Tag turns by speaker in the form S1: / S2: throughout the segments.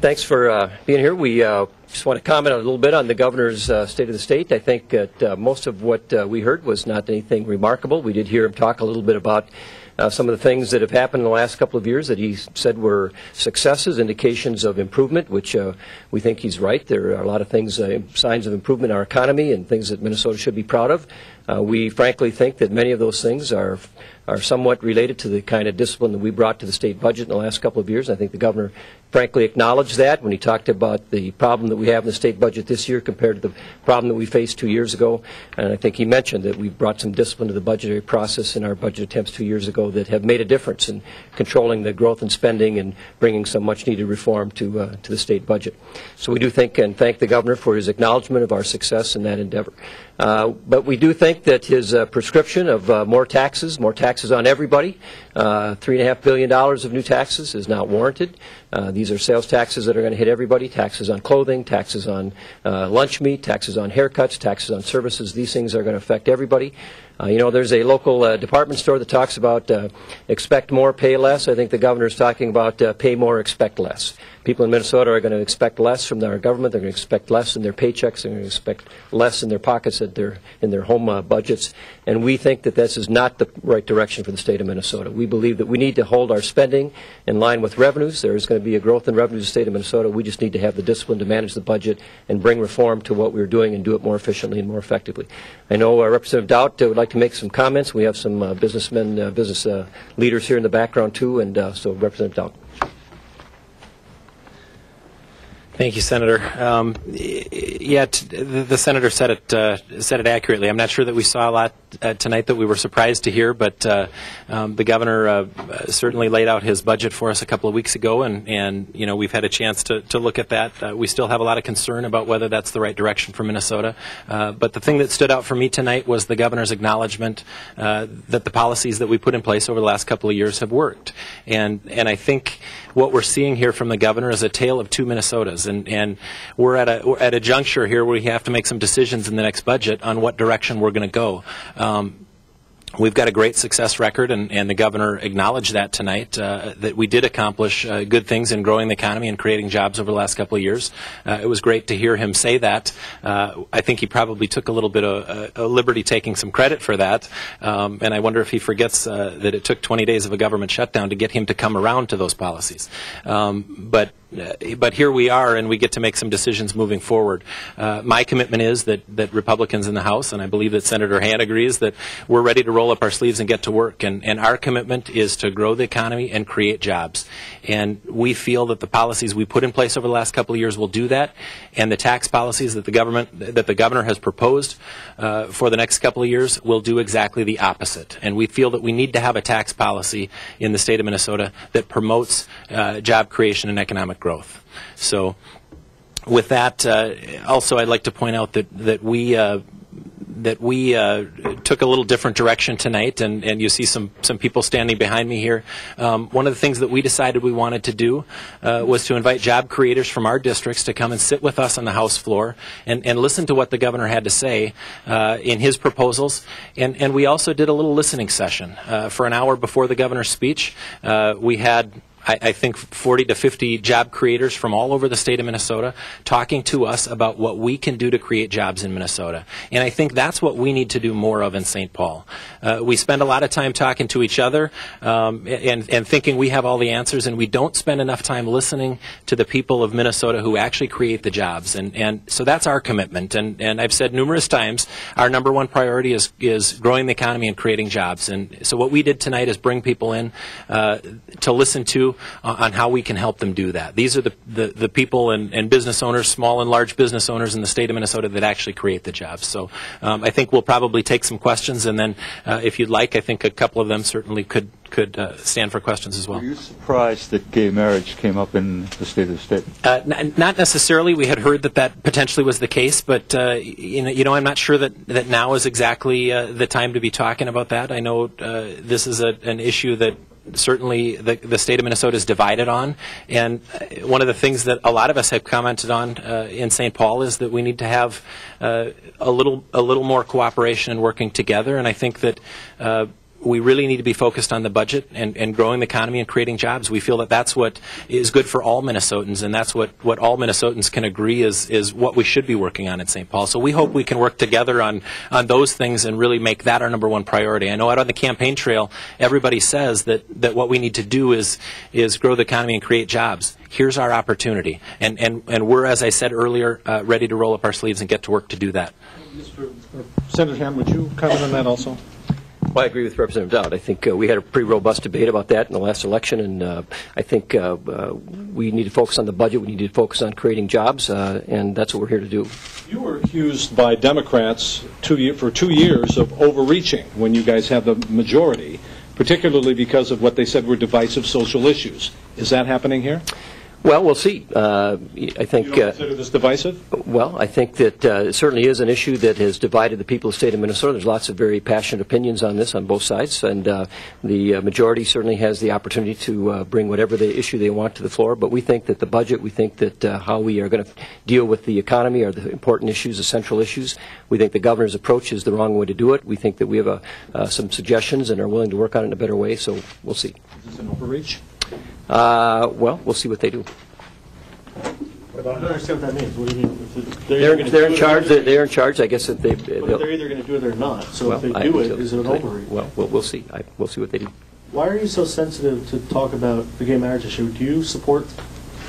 S1: Thanks for being here. We just want to comment a little bit on the governor's State of the State. I think that most of what we heard was not anything remarkable. We did hear him talk a little bit about some of the things that have happened in the last couple of years that he said were successes, indications of improvement, which we think he's right. There are a lot of things, signs of improvement in our economy and things that Minnesota should be proud of. We frankly think that many of those things are somewhat related to the kind of discipline that we brought to the state budget in the last couple of years. I think the governor frankly acknowledged that when he talked about the problem that we have in the state budget this year compared to the problem that we faced 2 years ago. And I think he mentioned that we brought some discipline to the budgetary process in our budget attempts 2 years ago that have made a difference in controlling the growth and spending and bringing some much-needed reform to the state budget. So we do think and thank the governor for his acknowledgement of our success in that endeavor. But we do think that his prescription of more taxes on everybody, $3.5 billion of new taxes is not warranted. These are sales taxes that are going to hit everybody, taxes on clothing, taxes on lunch meat, taxes on haircuts, taxes on services. These things are going to affect everybody. You know, there's a local department store that talks about expect more, pay less. I think the governor is talking about pay more, expect less. People in Minnesota are going to expect less from our government. They're going to expect less in their paychecks. They're going to expect less in their pockets in their home budgets. And we think that this is not the right direction for the state of Minnesota. We believe that we need to hold our spending in line with revenues. There is going to be a growth in revenues in the state of Minnesota. We just need to have the discipline to manage the budget and bring reform to what we're doing and do it more efficiently and more effectively. I know Representative Daudt would like to make some comments. We have some business leaders here in the background too, and so Representative Daudt.
S2: Thank you, Senator. The senator said it accurately. I'm not sure that we saw a lot tonight that we were surprised to hear, but the governor certainly laid out his budget for us a couple of weeks ago, and you know, we've had a chance to look at that. We still have a lot of concern about whether that's the right direction for Minnesota. But the thing that stood out for me tonight was the governor's acknowledgement that the policies that we put in place over the last couple of years have worked. And I think what we're seeing here from the governor is a tale of two Minnesotas. And we're at a juncture here where we have to make some decisions in the next budget on what direction we're going to go. We've got a great success record, and the governor acknowledged that tonight, that we did accomplish good things in growing the economy and creating jobs over the last couple of years. It was great to hear him say that. I think he probably took a little bit of a liberty taking some credit for that, and I wonder if he forgets that it took 20 days of a government shutdown to get him to come around to those policies. But here we are, and we get to make some decisions moving forward. My commitment is that Republicans in the House, and I believe that Senator Hann agrees, that we're ready to roll up our sleeves and get to work. And our commitment is to grow the economy and create jobs. And we feel that the policies we put in place over the last couple of years will do that. And the tax policies that the governor has proposed for the next couple of years will do exactly the opposite. And we feel that we need to have a tax policy in the state of Minnesota that promotes job creation and economic growth. So with that, also I'd like to point out that we took a little different direction tonight, and you see some people standing behind me here. One of the things that we decided we wanted to do was to invite job creators from our districts to come and sit with us on the House floor and listen to what the governor had to say in his proposals. And we also did a little listening session. For an hour before the governor's speech, we had I think 40 to 50 job creators from all over the state of Minnesota talking to us about what we can do to create jobs in Minnesota. And I think that's what we need to do more of in St. Paul. We spend a lot of time talking to each other and thinking we have all the answers, and we don't spend enough time listening to the people of Minnesota who actually create the jobs. And so that's our commitment. And I've said numerous times our number one priority is growing the economy and creating jobs. And so what we did tonight is bring people in to listen to on how we can help them do that. These are the people and business owners, small and large business owners in the state of Minnesota that actually create the jobs. So I think we'll probably take some questions, and then if you'd like, I think a couple of them certainly could stand for questions as well.
S3: Were you surprised that gay marriage came up in the state of the state?
S2: Not necessarily. We had heard that potentially was the case, but you know, I'm not sure that now is exactly the time to be talking about that. I know this is an issue that certainly the state of Minnesota is divided on, and one of the things that a lot of us have commented on in St. Paul is that we need to have a little more cooperation and working together. And I think that we really need to be focused on the budget and growing the economy and creating jobs. We feel that that's what is good for all Minnesotans, and that's what all Minnesotans can agree is what we should be working on in St. Paul. So we hope we can work together on those things and really make that our number one priority. I know out on the campaign trail, everybody says that what we need to do is grow the economy and create jobs. Here's our opportunity, and we're, as I said earlier, ready to roll up our sleeves and get to work to do that.
S4: Senator Hann, would you comment on that also?
S1: Well, I agree with Representative Daudt. I think we had a pretty robust debate about that in the last election, and I think we need to focus on the budget. We need to focus on creating jobs, and that's what we're here to do.
S4: You were accused by Democrats for 2 years of overreaching when you guys have the majority, particularly because of what they said were divisive social issues. Is that happening here?
S1: Well, we'll see. I think.
S4: You don't consider this divisive?
S1: Well, I think that it certainly is an issue that has divided the people of the state of Minnesota. There's lots of very passionate opinions on this on both sides, and the majority certainly has the opportunity to bring whatever the issue they want to the floor. But we think that the budget, we think that how we are going to deal with the economy are the important issues, the central issues. We think the governor's approach is the wrong way to do it. We think that we have some suggestions and are willing to work on it in a better way. So we'll see.
S4: Is this an overreach?
S1: Well, we'll see what they do.
S5: I don't understand what that means. What do you mean?
S1: They're in charge. They're in charge. I guess that
S5: they're either going to do it or not. So
S1: well,
S5: if they do it, is it an overreach?
S1: Well, we'll see. We'll see what they do.
S5: Why are you so sensitive to talk about the gay marriage issue? Do you support?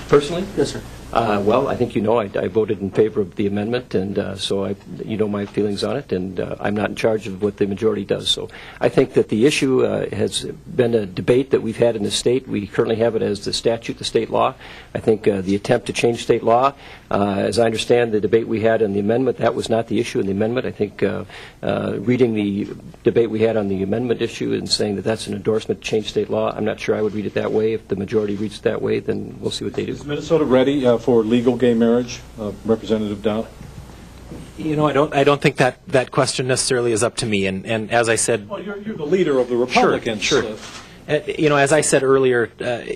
S1: Personally?
S5: Yes, sir.
S1: Well, I think you know I voted in favor of the amendment, and so you know my feelings on it, and I'm not in charge of what the majority does. So I think that the issue has been a debate that we've had in the state. We currently have it as the statute, the state law. I think the attempt to change state law, as I understand the debate we had on the amendment, that was not the issue in the amendment. I think reading the debate we had on the amendment issue and saying that that's an endorsement to change state law, I'm not sure I would read it that way. If the majority reads it that way, then we'll see what they do.
S4: Is Minnesota ready for legal gay marriage, Representative Daudt?
S2: You know, I don't think that question necessarily is up to me. And as I said,
S4: well, you're the leader of the Republicans.
S2: Sure. You know, as I said earlier,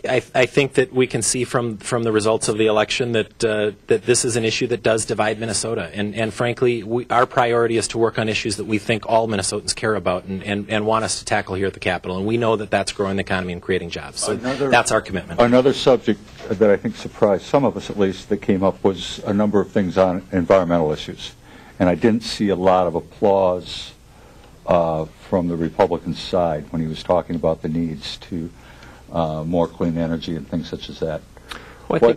S2: I think that we can see from the results of the election that this is an issue that does divide Minnesota. And frankly, our priority is to work on issues that we think all Minnesotans care about and want us to tackle here at the Capitol. And we know that that's growing the economy and creating jobs. So that's our commitment.
S3: Another subject that I think surprised some of us, at least, that came up was a number of things on environmental issues. And I didn't see a lot of applause from the Republican side when he was talking about the needs to more clean energy and things such as that. Well,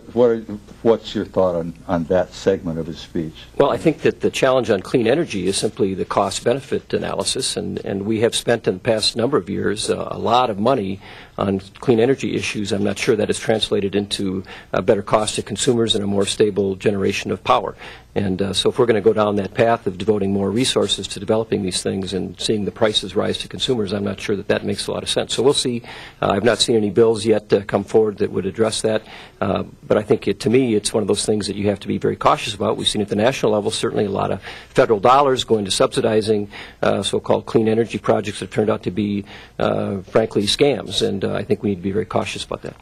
S3: what's your thought on that segment of his speech?
S1: Well, I think that the challenge on clean energy is simply the cost-benefit analysis, and we have spent in the past number of years a lot of money on clean energy issues. I'm not sure that is translated into a better cost to consumers and a more stable generation of power. And so if we're going to go down that path of devoting more resources to developing these things and seeing the prices rise to consumers, I'm not sure that makes a lot of sense. So we'll see. I've not seen any bills yet come forward that would address that. But I think, to me, it's one of those things that you have to be very cautious about. We've seen at the national level certainly a lot of federal dollars going to subsidizing so-called clean energy projects that have turned out to be, frankly, scams. And I think we need to be very cautious about that.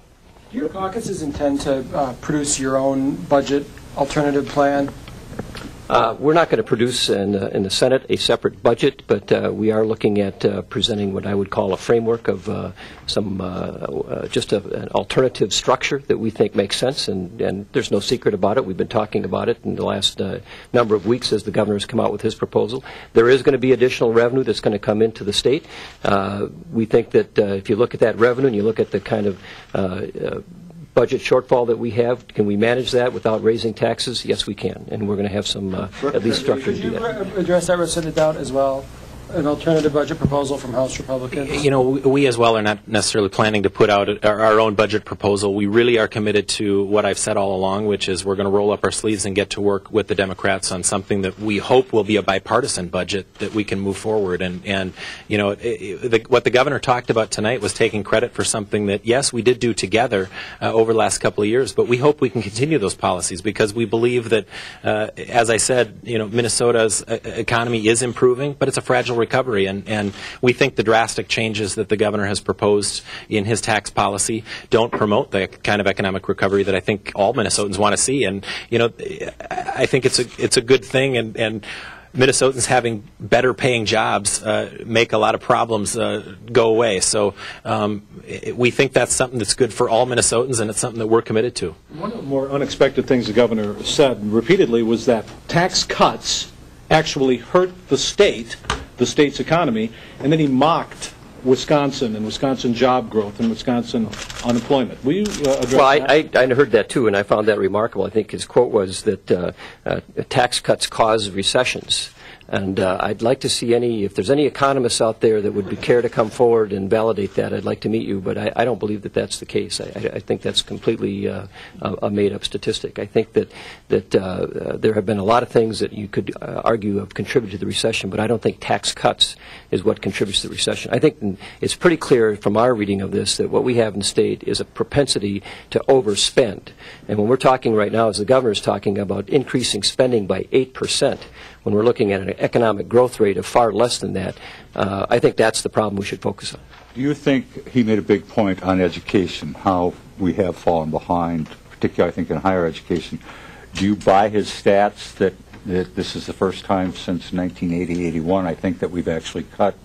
S6: Do your caucuses intend to produce your own budget alternative plan?
S1: We're not going to produce in the Senate a separate budget, but we are looking at presenting what I would call a framework of just an alternative structure that we think makes sense, and there's no secret about it. We've been talking about it in the last number of weeks as the governor has come out with his proposal. There is going to be additional revenue that's going to come into the state. We think that if you look at that revenue and you look at the kind of budget shortfall that we have, can we manage that without raising taxes? Yes, we can, and we're going to have some at least structure to do that.
S6: Could you address that, Representative Daudt, as well? An alternative budget proposal from House Republicans?
S2: You know, we as well are not necessarily planning to put out our own budget proposal. We really are committed to what I've said all along, which is we're going to roll up our sleeves and get to work with the Democrats on something that we hope will be a bipartisan budget that we can move forward. And you know, what the governor talked about tonight was taking credit for something that, yes, we did do together over the last couple of years, but we hope we can continue those policies because we believe that, as I said, you know, Minnesota's economy is improving, but it's a fragile recovery, and we think the drastic changes that the governor has proposed in his tax policy don't promote the kind of economic recovery that I think all Minnesotans want to see. And you know, I think it's a good thing, and Minnesotans having better paying jobs make a lot of problems go away. So we think that's something that's good for all Minnesotans, and it's something that we're committed to.
S4: One of the more unexpected things the governor said repeatedly was that tax cuts actually hurt the state's economy, and then he mocked Wisconsin and Wisconsin job growth and Wisconsin unemployment. Will you address that?
S1: I heard that too, and I found that remarkable. I think his quote was that tax cuts cause recessions. And I'd like to see if there's any economists out there that would care to come forward and validate that, I'd like to meet you, but I don't believe that that's the case. I think that's completely a made-up statistic. I think that there have been a lot of things that you could argue have contributed to the recession, but I don't think tax cuts is what contributes to the recession. I think it's pretty clear from our reading of this that what we have in the state is a propensity to overspend. And when we're talking right now, as the governor is talking about increasing spending by 8%, when we're looking at an economic growth rate of far less than that, I think that's the problem we should focus on.
S3: Do you think he made a big point on education, how we have fallen behind, particularly I think in higher education? Do you buy his stats that this is the first time since 1980-81, I think, that we've actually cut?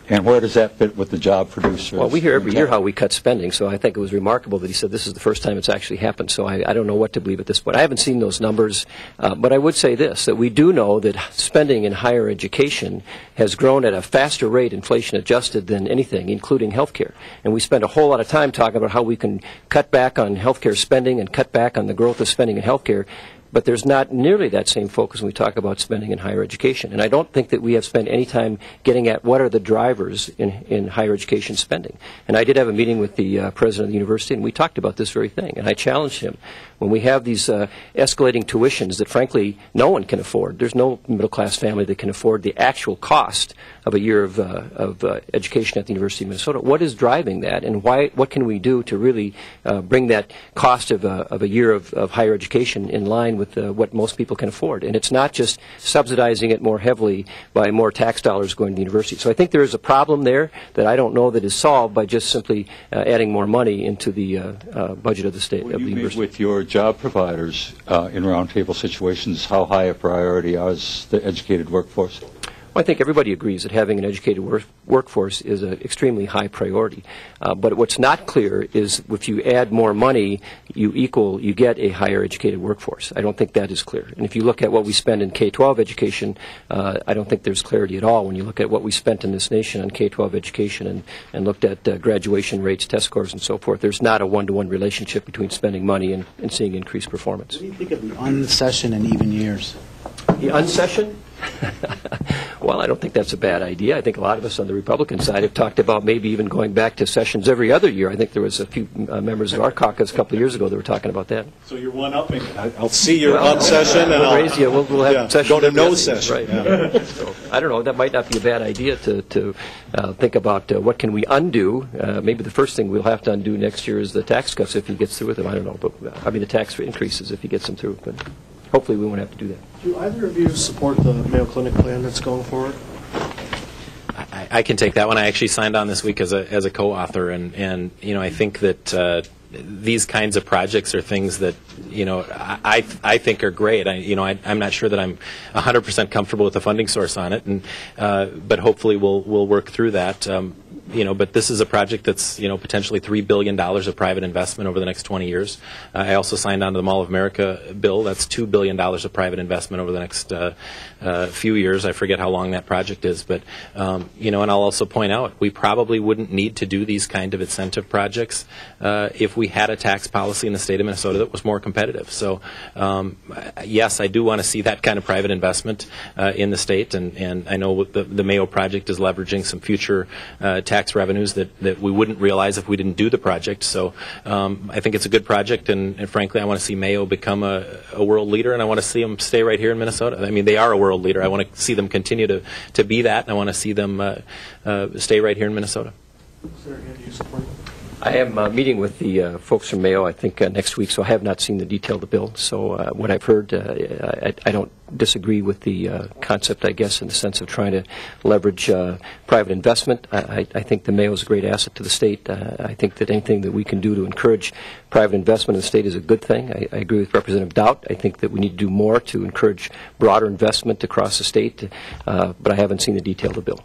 S3: And where does that fit with the job producers?
S1: Well, we hear every year how we cut spending, so I think it was remarkable that he said this is the first time it's actually happened. So I don't know what to believe at this point. I haven't seen those numbers, but I would say this, that we do know that spending in higher education has grown at a faster rate, inflation adjusted, than anything, including health care. And we spend a whole lot of time talking about how we can cut back on health care spending and cut back on the growth of spending in health care. But there's not nearly that same focus when we talk about spending in higher education. And I don't think that we have spent any time getting at what are the drivers in higher education spending. And I did have a meeting with the president of the university, and we talked about this very thing. And I challenged him. When we have these escalating tuitions that, frankly, no one can afford, there's no middle-class family that can afford the actual cost of a year of education at the University of Minnesota. What is driving that, and what can we do to really bring that cost of a year of higher education in line with what most people can afford? And it's not just subsidizing it more heavily by more tax dollars going to the university. So I think there is a problem there that I don't know that is solved by just simply adding more money into the budget of the state, of the university.
S3: With your job providers in roundtable situations, how high a priority is the educated workforce?
S1: Well, I think everybody agrees that having an educated workforce is an extremely high priority. But what's not clear is if you add more money, you get a higher educated workforce. I don't think that is clear. And if you look at what we spend in K-12 education, I don't think there's clarity at all when you look at what we spent in this nation on K-12 education and looked at graduation rates, test scores, and so forth. There's not a one-to-one relationship between spending money and seeing increased performance.
S7: What do you think of the unsession and even years?
S1: The unsession? Well, I don't think that's a bad idea. I think a lot of us on the Republican side have talked about maybe even going back to sessions every other year. I think there was a few members of our caucus a couple of years ago that were talking about that.
S4: So you're one-upping it. I'll see your unsession, and
S1: we'll have sessions
S4: go to no
S1: every
S4: session.
S1: Right. Yeah. So, I don't know. That might not be a bad idea to think about what can we undo. Maybe the first thing we'll have to undo next year is the tax cuts if he gets through with them. I don't know. But the tax increases if he gets them through. But hopefully we won't have to do that.
S5: Do either of you support the Mayo Clinic plan that's going forward?
S2: I can take that one. I actually signed on this week as a co-author, and I think that these kinds of projects are things that I think are great. I'm not sure that I'm 100% comfortable with the funding source on it, but hopefully we'll work through that. But this is a project that's, potentially $3 billion of private investment over the next 20 years. I also signed on to the Mall of America bill. That's $2 billion of private investment over the next few years. I forget how long that project is. But, and I'll also point out, we probably wouldn't need to do these kind of incentive projects if we had a tax policy in the state of Minnesota that was more competitive. So, yes, I do want to see that kind of private investment in the state. And I know the Mayo project is leveraging some future tax revenues that we wouldn't realize if we didn't do the project. So I think it's a good project, and frankly, I want to see Mayo become a world leader, and I want to see them stay right here in Minnesota. I mean, they are a world leader. I want to see them continue to be that, and I want to see them stay right here in Minnesota.
S5: Senator Hann, do you support it?
S1: I am meeting with the folks from Mayo, I think, next week, so I have not seen the detail of the bill. So what I've heard, I don't disagree with the concept, I guess, in the sense of trying to leverage private investment. I think the Mayo is a great asset to the state. I think that anything that we can do to encourage private investment in the state is a good thing. I agree with Representative Daudt. I think that we need to do more to encourage broader investment across the state, but I haven't seen the detail of the bill.